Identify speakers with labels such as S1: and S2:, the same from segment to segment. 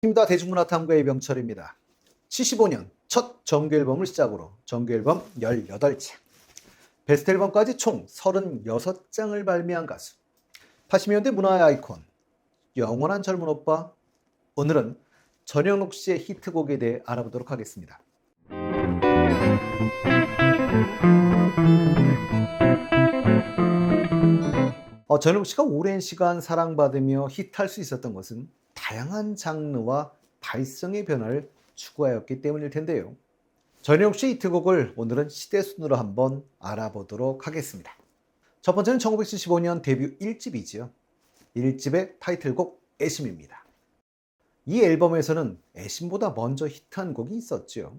S1: 힘다 대중문화탐구의 병철입니다. 75년 첫 정규앨범을 시작으로 정규앨범 18장, 베스트 앨범까지 총 36장을 발매한 가수, 80년대 문화의 아이콘, 영원한 젊은 오빠. 오늘은 전영록 씨의 히트곡에 대해 알아보도록 하겠습니다. 전영록 씨가 오랜 시간 사랑받으며 히트할 수 있었던 것은 다양한 장르와 발성의 변화를 추구하였기 때문일 텐데요. 전영록 씨의 히트곡을 오늘은 시대순으로 한번 알아보도록 하겠습니다. 첫 번째는 1975년 데뷔 1집이지요. 1집의 타이틀곡 애심입니다. 이 앨범에서는 애심보다 먼저 히트한 곡이 있었죠.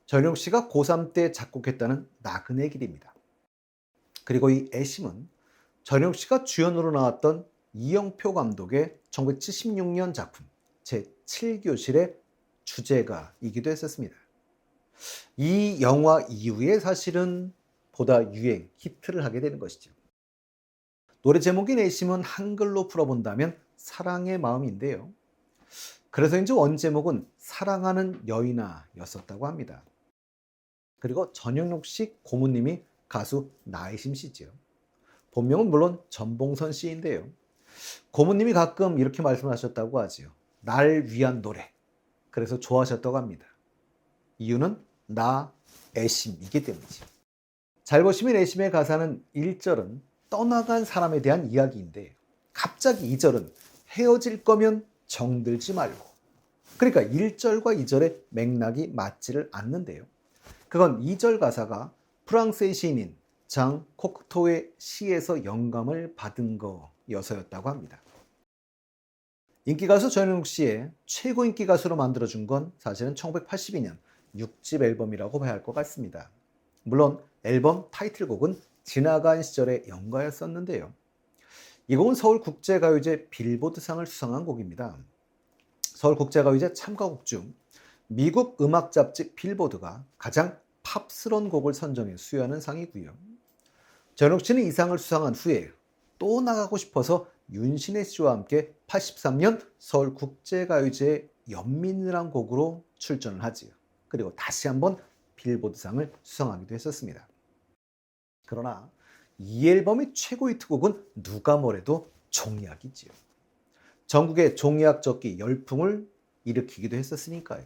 S1: 전영록 씨가 고3 때 작곡했다는 나그네 길입니다. 그리고 이 애심은 전영록 씨가 주연으로 나왔던 이영표 감독의 1976년 작품 제7교실의 주제가이기도 했었습니다. 이 영화 이후에 사실은 보다 유행, 히트를 하게 되는 것이죠. 노래 제목인 애심은 한글로 풀어본다면 사랑의 마음인데요. 그래서인지 원 제목은 사랑하는 여인아였었다고 합니다. 그리고 전영록 씨 고모님이 가수 나혜심 씨지요. 본명은 물론 전봉선 씨인데요. 고모님이 가끔 이렇게 말씀하셨다고 하지요. 날 위한 노래. 그래서 좋아하셨다고 합니다. 이유는 나 애심이기 때문이죠. 잘 보시면 애심의 가사는 1절은 떠나간 사람에 대한 이야기인데 갑자기 2절은 헤어질 거면 정들지 말고. 그러니까 1절과 2절의 맥락이 맞지를 않는데요. 그건 2절 가사가 프랑스의 시인인 장 코크토의 시에서 영감을 받은 거여서였다고 합니다. 인기가수 전영록 씨의 최고 인기 가수로 만들어준 건 사실은 1982년 6집 앨범이라고 봐야 할 것 같습니다. 물론 앨범 타이틀곡은 지나간 시절의 연가였었는데요. 이 곡은 서울국제가요제 빌보드상을 수상한 곡입니다. 서울국제가요제 참가곡 중 미국 음악 잡지 빌보드가 가장 팝스러운 곡을 선정해 수여하는 상이고요. 전영록 씨는 이 상을 수상한 후에 또 나가고 싶어서 윤신혜 씨와 함께 83년 서울국제가요제 연민이란 곡으로 출전을 하지요. 그리고 다시 한번 빌보드상을 수상하기도 했었습니다. 그러나 이 앨범의 최고 히트곡은 누가 뭐래도 종이약이지요. 전국에 종이약 접기 열풍을 일으키기도 했었으니까요.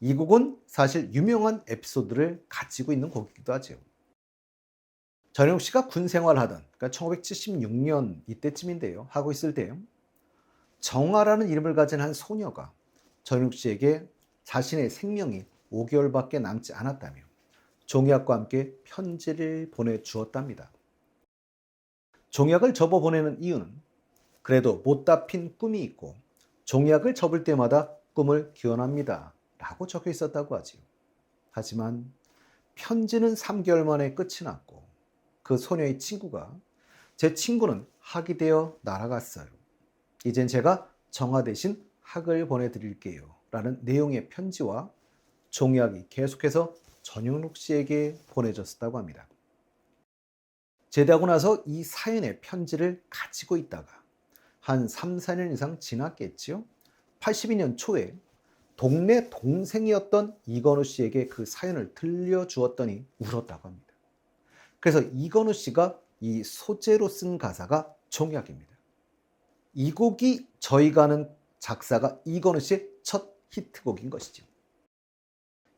S1: 이 곡은 사실 유명한 에피소드를 가지고 있는 곡이기도 하죠. 전영록 씨가 군 생활하던, 그러니까 1976년 이때쯤인데요. 하고 있을 때요. 정아라는 이름을 가진 한 소녀가 전영록 씨에게 자신의 생명이 5개월밖에 남지 않았다며 종이약과 함께 편지를 보내주었답니다. 종이약을 접어 보내는 이유는 그래도 못다 핀 꿈이 있고 종이약을 접을 때마다 꿈을 기원합니다. 라고 적혀 있었다고 하지요. 하지만 편지는 3개월 만에 끝이 났고 그 소녀의 친구가 제 친구는 학이 되어 날아갔어요. 이젠 제가 정아 대신 학을 보내드릴게요. 라는 내용의 편지와 종이약이 계속해서 전영록 씨에게 보내졌다고 합니다. 제대하고 나서 이 사연의 편지를 가지고 있다가 한 3, 4년 이상 지났겠지요. 82년 초에 동네 동생이었던 이건우 씨에게 그 사연을 들려주었더니 울었다고 합니다. 그래서 이건우 씨가 이 소재로 쓴 가사가 종이약입니다. 이 곡이 저희가 아는 작사가 이건우 씨의 첫 히트곡인 것이죠.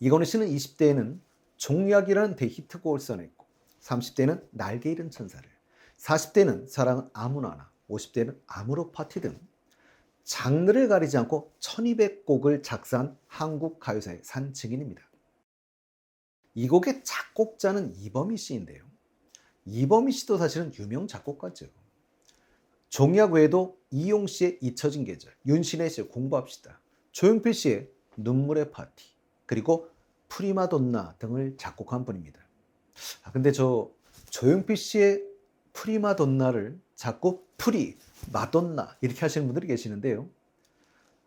S1: 이건우 씨는 20대에는 종이약이라는 대히트곡을 써냈고 30대는 날개 잃은 천사를, 40대는 사랑은 아무나나, 50대는 아무로 파티 등 장르를 가리지 않고 1200곡을 작사한 한국 가요사의 산 증인입니다. 이 곡의 작곡자는 이범희 씨인데요. 이범희 씨도 사실은 유명 작곡가죠. 종이약 외에도 이용 씨의 잊혀진 계절, 윤신혜 씨의 공부합시다, 조용필 씨의 눈물의 파티, 그리고 프리마돈나 등을 작곡한 분입니다. 근데 조용필 씨의 프리마돈나를 자꾸 프리마돈나 이렇게 하시는 분들이 계시는데요.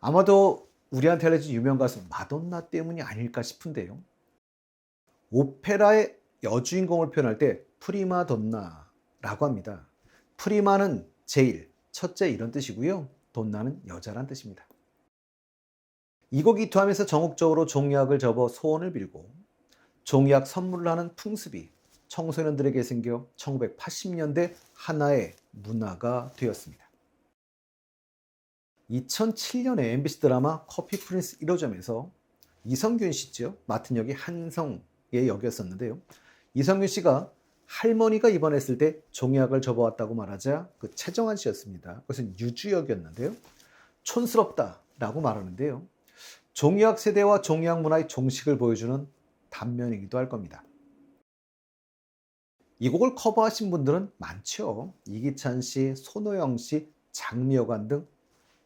S1: 아마도 우리한테 알려진 유명 가수 마돈나 때문이 아닐까 싶은데요. 오페라의 여주인공을 표현할 때 프리마돈나라고 합니다. 프리마는 제일, 첫째 이런 뜻이고요. 돈나는 여자란 뜻입니다. 이 곡 이투하면서 전국적으로 종이학을 접어 소원을 빌고 종이학 선물을 하는 풍습이 청소년들에게 생겨 1980년대 하나의 문화가 되었습니다. 2007년에 MBC 드라마 커피 프린스 1호점에서 이성균 씨죠. 맡은 역이 한성의 역이었었는데요. 이성균 씨가 할머니가 입원했을 때 종이학을 접어왔다고 말하자 그 최정한 씨였습니다. 그것은 유주 역이었는데요. 촌스럽다라고 말하는데요. 종이학 세대와 종이학 문화의 종식을 보여주는 단면이기도 할 겁니다. 이 곡을 커버하신 분들은 많죠. 이기찬 씨, 손호영 씨, 장미여관 등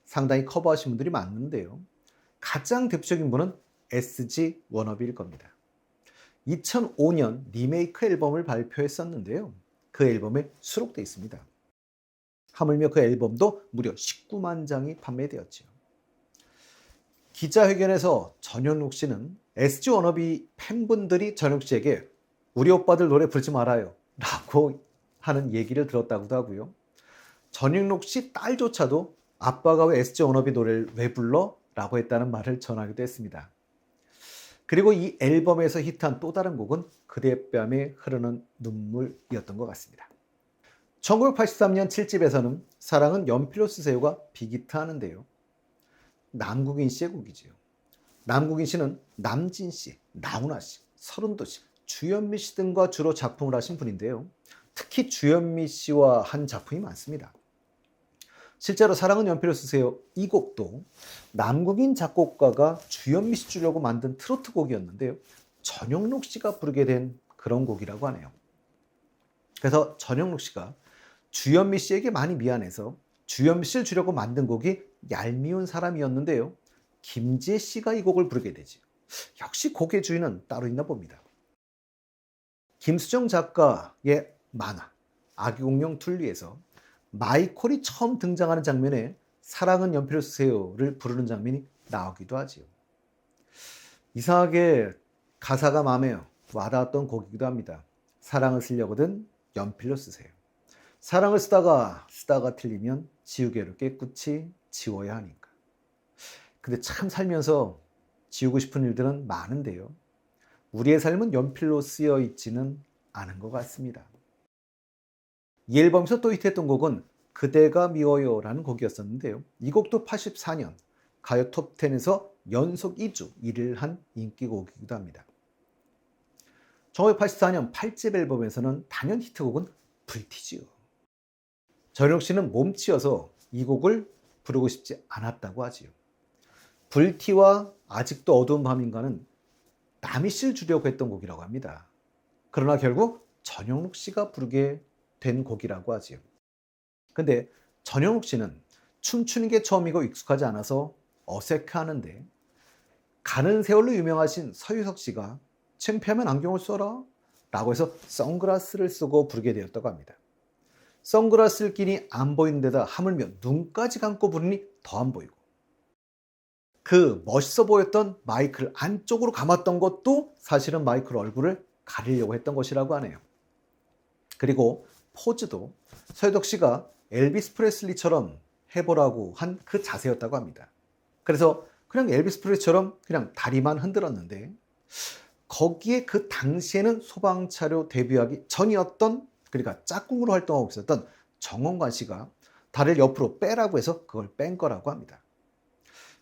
S1: 상당히 커버하신 분들이 많은데요. 가장 대표적인 분은 SG 워너비일 겁니다. 2005년 리메이크 앨범을 발표했었는데요. 그 앨범에 수록되어 있습니다. 하물며 그 앨범도 무려 19만 장이 판매되었죠. 기자회견에서 전현욱 씨는 SG 워너비 팬분들이 전현욱 씨에게 우리 오빠들 노래 부르지 말아요 라고 하는 얘기를 들었다고도 하고요. 전현욱 씨 딸조차도 아빠가 왜 SG 워너비 노래를 왜 불러? 라고 했다는 말을 전하기도 했습니다. 그리고 이 앨범에서 히트한 또 다른 곡은 그대 뺨에 흐르는 눈물이었던 것 같습니다. 1983년 7집에서는 사랑은 연필로 쓰세요가 빅히트하는데요. 남국인 씨의 곡이지요. 남국인 씨는 남진 씨, 나훈아 씨, 서른도 씨, 주현미 씨 등과 주로 작품을 하신 분인데요. 특히 주현미 씨와 한 작품이 많습니다. 실제로 사랑은 연필로 쓰세요 이 곡도 남국인 작곡가가 주현미 씨 주려고 만든 트로트 곡이었는데요. 전영록 씨가 부르게 된 그런 곡이라고 하네요. 그래서 전영록 씨가 주현미 씨에게 많이 미안해서 주현미 씨를 주려고 만든 곡이 얄미운 사람이었는데요. 김지혜 씨가 이 곡을 부르게 되지. 역시 곡의 주인은 따로 있나 봅니다. 김수정 작가의 만화 아기공룡 툴리에서 마이콜이 처음 등장하는 장면에 사랑은 연필로 쓰세요를 부르는 장면이 나오기도 하지요. 이상하게 가사가 마음에 와닿았던 곡이기도 합니다. 사랑을 쓰려거든 연필로 쓰세요. 사랑을 쓰다가 틀리면 지우개로 깨끗이 지워야 하니까. 근데 참 살면서 지우고 싶은 일들은 많은데요. 우리의 삶은 연필로 쓰여 있지는 않은 것 같습니다. 이 앨범에서 또 히트했던 곡은 그대가 미워요 라는 곡이었었는데요. 이 곡도 84년 가요 톱10에서 연속 2주 1위를 한 인기곡이기도 합니다. 1984년 8집 앨범에서는 단연 히트곡은 불티지요. 전현욱 씨는 몸치여서 이 곡을 부르고 싶지 않았다고 하지요. 불티와 아직도 어두운 밤인가는 남희 씨를 주려고 했던 곡이라고 합니다. 그러나 결국 전현욱 씨가 부르게 된 곡이라고 하지요. 근데 전현욱 씨는 춤추는 게 처음이고 익숙하지 않아서 어색해하는데 가는 세월로 유명하신 서유석 씨가 창피하면 안경을 써라 라고 해서 선글라스를 쓰고 부르게 되었다고 합니다. 선글라스를 끼니 안 보이는 데다 하물며 눈까지 감고 부르니 더 안 보이고 그 멋있어 보였던 마이크를 안쪽으로 감았던 것도 사실은 마이크 얼굴을 가리려고 했던 것이라고 하네요. 그리고 포즈도 서유석 씨가 엘비스 프레슬리처럼 해보라고 한 그 자세였다고 합니다. 그래서 그냥 엘비스 프레슬리처럼 그냥 다리만 흔들었는데 거기에 그 당시에는 소방차로 데뷔하기 전이었던 그러니까 짝꿍으로 활동하고 있었던 정원관 씨가 다리를 옆으로 빼라고 해서 그걸 뺀 거라고 합니다.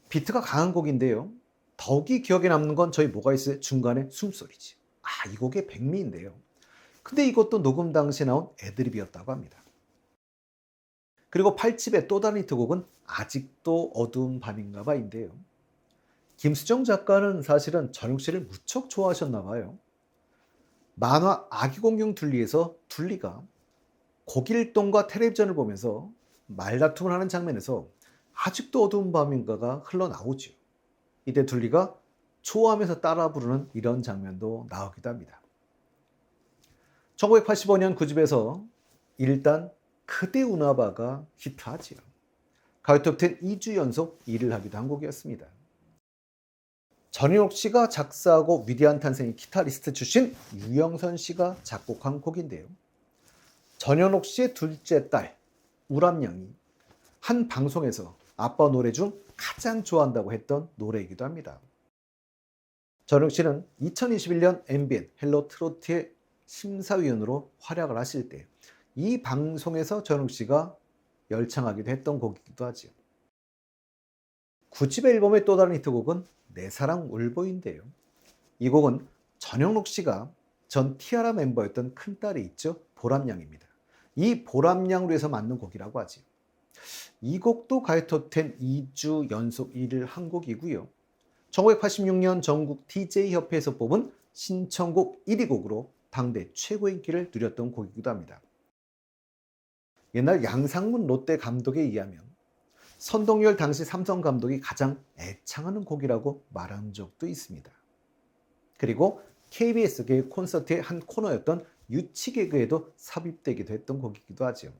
S1: 비트가 강한 곡인데요. 더욱이 기억에 남는 건 저희 뭐가 있어요? 중간에 숨소리지. 이 곡의 백미인데요. 근데 이것도 녹음 당시에 나온 애드립이었다고 합니다. 그리고 8집의 또 다른 히트곡은 아직도 어두운 밤인가 봐인데요. 김수정 작가는 사실은 전욱 씨를 무척 좋아하셨나 봐요. 만화 아기공룡 둘리에서 둘리가 고길동과 텔레비전을 보면서 말다툼을 하는 장면에서 아직도 어두운 밤인가가 흘러나오죠. 이때 둘리가 좋아하면서 따라 부르는 이런 장면도 나오기도 합니다. 1985년 9집에서 일단 그대 우나바가 히트하지요. 가요톱10 2주 연속 1위를 하기도 한 곡이었습니다. 전현욱 씨가 작사하고 위대한 탄생의 기타리스트 출신 유영선 씨가 작곡한 곡인데요. 전현욱 씨의 둘째 딸 우람양이 한 방송에서 아빠 노래 중 가장 좋아한다고 했던 노래이기도 합니다. 전용 씨는 2021년 MBN 헬로 트로트의 심사위원으로 활약을 하실 때 이 방송에서 전용 씨가 열창하기도 했던 곡이기도 하죠. 9집 앨범의 또 다른 히트곡은 내 사랑 울보인데요. 이 곡은 전영록 씨가 전 티아라 멤버였던 큰딸이 있죠. 보람양입니다. 이 보람양으로 해서 만든 곡이라고 하지. 이 곡도 가요톱10 2주 연속 1위를 한 곡이고요. 1986년 전국 DJ협회에서 뽑은 신청곡 1위 곡으로 당대 최고 인기를 누렸던 곡이기도 합니다. 옛날 양상문 롯데 감독에 의하면 선동열 당시 삼성 감독이 가장 애창하는 곡이라고 말한 적도 있습니다. 그리고 KBS계 콘서트의 한 코너였던 유치 개그에도 삽입되기도 했던 곡이기도 하죠.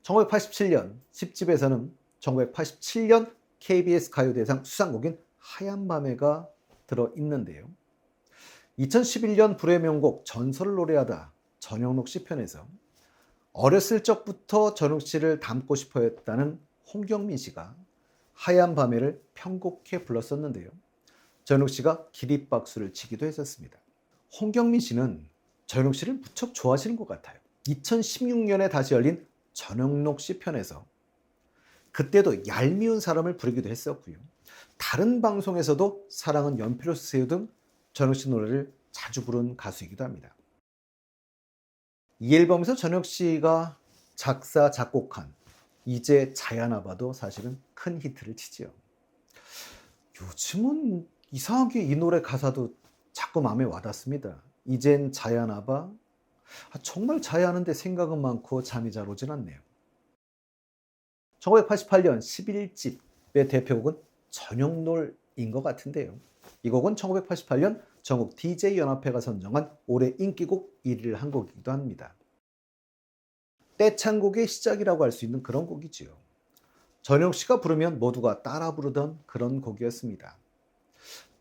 S1: 1987년 10집에서는 1987년 KBS 가요대상 수상곡인 하얀 밤에가 들어있는데요. 2011년 불의 명곡 전설을 노래하다 전영록 씨 편에서 어렸을 적부터 전욱 씨를 닮고 싶어 했다는 홍경민 씨가 하얀 밤에를 편곡해 불렀었는데요. 전욱 씨가 기립박수를 치기도 했었습니다. 홍경민 씨는 전욱 씨를 무척 좋아하시는 것 같아요. 2016년에 다시 열린 전영록 씨 편에서 그때도 얄미운 사람을 부르기도 했었고요. 다른 방송에서도 사랑은 연필로 쓰세요 등 전욱 씨 노래를 자주 부른 가수이기도 합니다. 이 앨범에서 전혁 씨가 작사, 작곡한 이제 자야나 봐도 사실은 큰 히트를 치지요. 요즘은 이상하게 이 노래 가사도 자꾸 마음에 와닿습니다. 이젠 자야나 봐. 정말 자야 하는데 생각은 많고 잠이 잘 오진 않네요. 1988년 11집의 대표곡은 저녁놀인 것 같은데요. 이 곡은 1988년 전국 DJ연합회가 선정한 올해 인기곡 1위를 한 곡이기도 합니다. 떼창곡의 시작이라고 할 수 있는 그런 곡이지요. 전영록 씨가 부르면 모두가 따라 부르던 그런 곡이었습니다.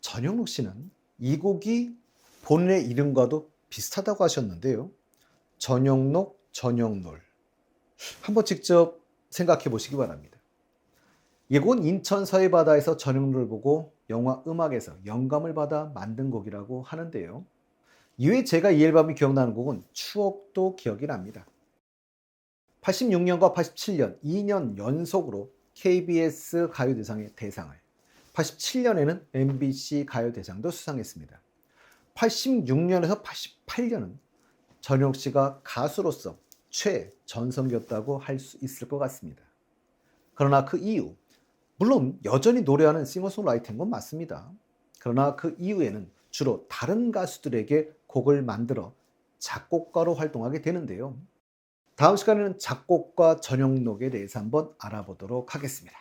S1: 전영록 씨는 이 곡이 본인의 이름과도 비슷하다고 하셨는데요. 전영록, 전영놀. 한번 직접 생각해 보시기 바랍니다. 이 곡은 인천 서해바다에서 전영놀을 보고 영화 음악에서 영감을 받아 만든 곡이라고 하는데요. 이외에 제가 이 앨범이 기억나는 곡은 추억도 기억이 납니다. 86년과 87년 2년 연속으로 KBS 가요대상의 대상을, 87년에는 MBC 가요대상도 수상했습니다. 86년에서 88년은 전용 씨가 가수로서 최전성기였다고 할 수 있을 것 같습니다. 그러나 그 이후, 물론 여전히 노래하는 싱어송라이터인 건 맞습니다. 그러나 그 이후에는 주로 다른 가수들에게 곡을 만들어 작곡가로 활동하게 되는데요. 다음 시간에는 작곡가 전영록에 대해서 한번 알아보도록 하겠습니다.